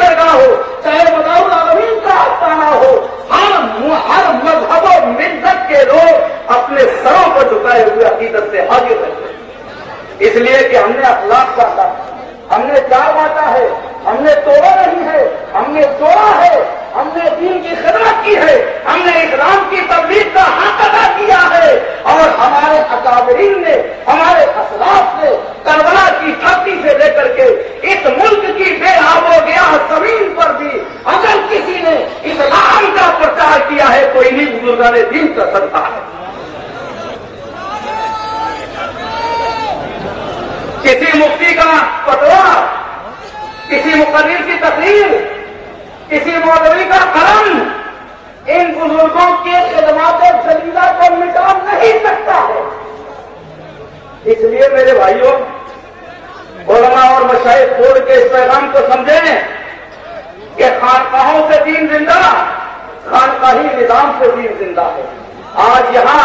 दरगाह हो, चाहे मदाउल आलमीन का आस्थाना हो, हर मजहब और मिल्लत के लोग अपने सरों पर झुकाए हुए अकीदत से हाजिर रहते हैं। इसलिए कि हमने अखलाक बांटा, हमने प्यार बांटा है, हमने तोड़ा नहीं है, हमने जोड़ा है, हमने दीन की खिदमत की है, हमने इस्लाम की तबलीग का हक अदा किया है। और हमारे अकाबरीन ने, हमारे असलाफ ने करबला की धरती से लेकर के इस मुल्क की बेआबो गया जमीन पर भी अगर किसी ने इस्लाम का प्रचार किया है तो इन्हीं बुजुर्गान दीन कर सकता है। किसी मुफ्ती का फतवा, किसी मुकर्रिर की तकरीर, किसी मौलवी का कलम इन बुजुर्गों के खिदमात जलीला को मिटा नहीं सकता है। इसलिए मेरे भाइयों, उलमा और मशाइख खोल के इस पैगाम को समझें कि खानकाहों से दीन जिंदा, खानकाही निजाम से दीन जिंदा है। आज यहाँ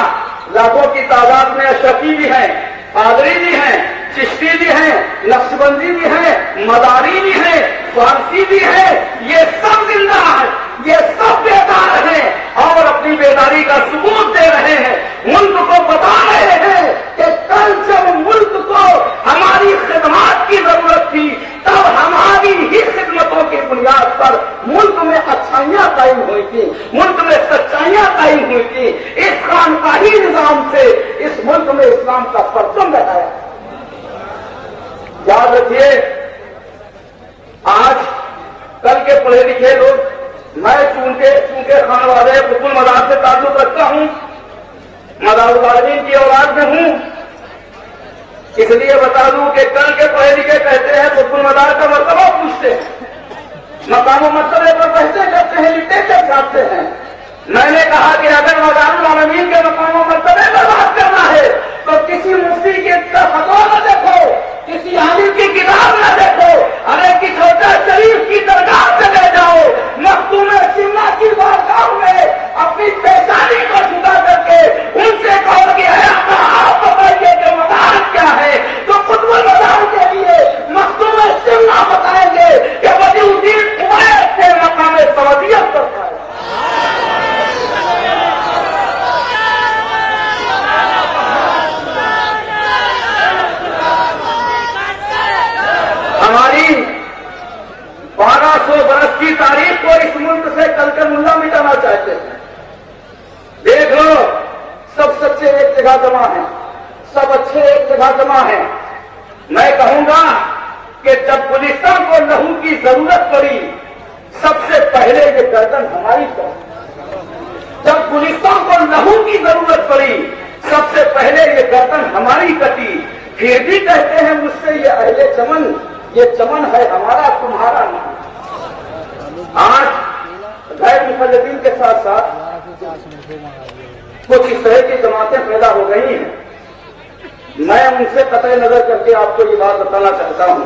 लाखों की तादाद में अशरफी भी हैं, कादरी भी हैं, चिश्ती भी हैं, नक्शबंदी भी हैं, मदारी भी हैं, फारसी भी है। ये सब जिंदा है, ये सब बेदार हैं और अपनी बेदारी का सबूत दे रहे हैं, मुल्क को बता रहे हैं कि कल जब मुल्क को हमारी खिदमत की जरूरत थी तब हमारी ही खिदमतों की बुनियाद पर मुल्क में अच्छाइयां कायम हुई थी, मुल्क में सच्चाइयां कायम हुई थी। इस खानकाही निजाम से इस मुल्क में इस्लाम का परचम लगाया। याद रखिए, आज कल के पढ़े लिखे लोग, मैं चूंकि खानवादे कुतुल मदार से ताल्लुक रखता हूं, मदारुल आलमीन की औलाद में हूं, इसलिए बता दूं कि कल के पढ़े लिखे कहते हैं कुतुल मदार का मर्तबा पूछते हैं, मकाम मर्तबे पर बहते करते हैं, लिटरेचर छापते हैं। मैंने कहा कि अगर मदारुल आलमीन के मकाम मर्तबे पर बात करना है तो किसी मुफ्ती की फतवा न देखो, किसी आलिम की किताब न देखो, अरे कि छोटा शरीफ की दरगाह चले जाओ, मखदूम शिमला की बारगाह में अपनी पेशानी को जुदा करके उनसे कहो कि आप बताइए कि मदार क्या है, तो खुतबुल मदार के लिए मखदूम शिमला बताएंगे कि वलीउद्दीन उवैस से मकाम सऊदियत करता है। हमारी 1200 बरस की तारीख को इस मुल्क से कल के मुल्ला मिटाना चाहते हैं। देख लो, सब सच्चे एक जगह जमा हैं, सब अच्छे एक जगह जमा हैं। मैं कहूंगा कि जब गुलिस्तान को लहू की जरूरत पड़ी सबसे पहले ये गर्दन हमारी कटी। जब गुलिस्तान को लहू की जरूरत पड़ी सबसे पहले ये गर्दन हमारी कटी। फिर भी कहते हैं मुझसे ये अहले चमन, ये चमन है हमारा, तुम्हारा नहीं। आज गैर मुखल्लदीन के साथ साथ कुछ इस तरह की जमातें पैदा हो गई हैं। मैं उनसे कतई नजर करके आपको ये बात बताना चाहता हूं,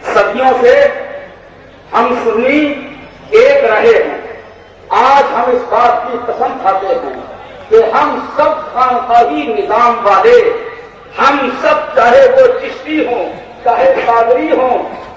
सदियों से हम सुन्नी एक रहे हैं। आज हम इस बात की कसम खाते हैं कि हम सब खानकाही निजाम वाले, हम सब, चाहे वो चिश्ती हों, चाहे कादरी हो,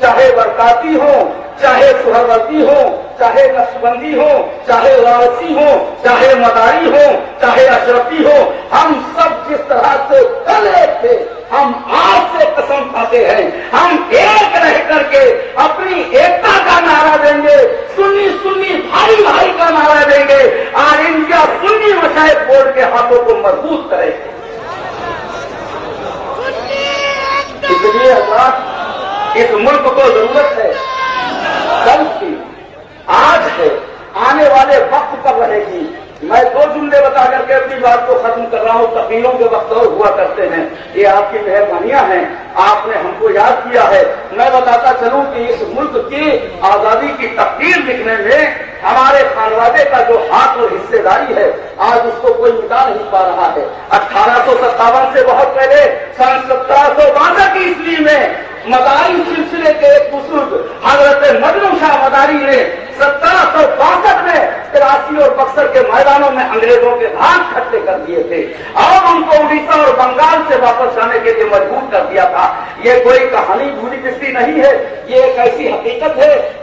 चाहे बरकाती हो, चाहे सुहरवर्दी हो, चाहे नक्शबंदी हो, चाहे वारसी हो, चाहे मदारी हो, चाहे अशरफी हो, हम सब जिस तरह से कल एक थे, हम आज से कसम खाते हैं हम एक रह करके अपनी एकता का नारा देंगे, सुन्नी सुन्नी भाई भाई का नारा देंगे और इंडिया सुन्नी मशाइख बोर्ड के हाथों को मजबूत करेंगे। इसलिए अल्लाह, इस मुल्क को जरूरत है कल की, आज है, आने वाले वक्त पर रहेगी। मैं 2 जुमले बता करके अपनी बात को खत्म कर रहा हूं। तकरीरों के वक्त और हुआ करते हैं, ये आपकी मेहरबानियां हैं, आपने हमको याद किया है। मैं बताता चलूं कि इस मुल्क की आजादी की तकदीर लिखने में हमारे खानवादे का जो हाथ और हिस्सेदारी है, आज उसको कोई मिटा नहीं पा रहा है। 1857 से बहुत पहले सन 1762 ईस्वी में मदारी सिलसिले के एक बुजुर्ग हजरत मजनू शाह मदारी ने 1762 में कराची और बक्सर के मैदानों में अंग्रेजों के हाथ खट्टे कर दिए थे और उनको उड़ीसा और बंगाल से वापस आने के लिए मजबूर कर दिया था। ये कोई कहानी भूली किस्ती नहीं है, ये एक ऐसी हकीकत है